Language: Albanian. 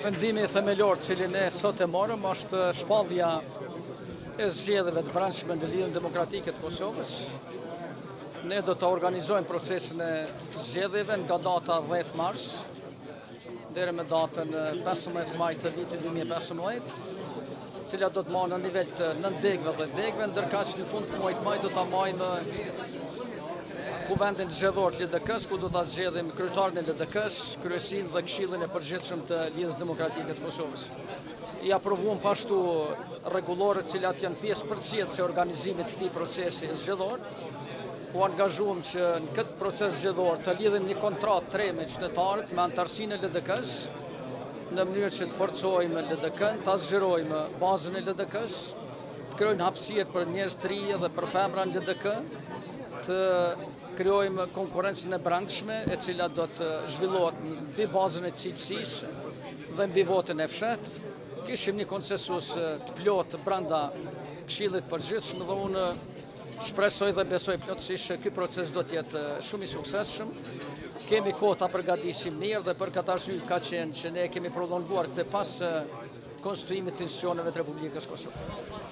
Vendimi themelor cilin ne sot e morëm është shpallja e zgjedhjeve të brendshme në Lidhjen Demokratike të Kosovës. Ne do të organizojmë procesin e zgjedhjeve nga data 10 mars deri me datën 15 maj të vitit 2015, cila do të marrë në nivel të 9 degëve dhe degëve, ndërkaq në fund të muajit maj do ta marrim kuvendin zgjedhor të LDK-s, ku do ta zgjedhim kryetarin e LDK-s, kryesinë dhe këshillin e përgjithshëm të Lidhjes Demokratike të Kosovës. I aprovuam pashtu rregulloret të cilat janë pjesë përgjithëse e organizimit të këtij procesi zgjedhor. U angazhuam që në këtë proces zgjedhor të lidhim një kontratë 3 me qytetarët me anëtarësinë e LDK-s, në mënyrë që të forcojmë LDK-n, ta zgjerojmë bazën e LDK-s, të krijojmë hapësirë për njerëz të rinj dhe për femra në LDK, të krijojmë konkurrencën e brendshme, e cila do të zhvillohet mbi bazën e cilësisë dhe mbi votën e fshehtë. Kishim një konsensus të plotë brenda Këshillit të Përgjithshëm dhe unë shpresoj dhe besoj plotësisht që ky proces do të jetë shumë i suksesshëm. Kemi kohë ta përgatisim mirë dhe për këtë arsye ka qenë që ne kemi prolonguar të pas konstituimit të institucioneve të Republikës Kosovë.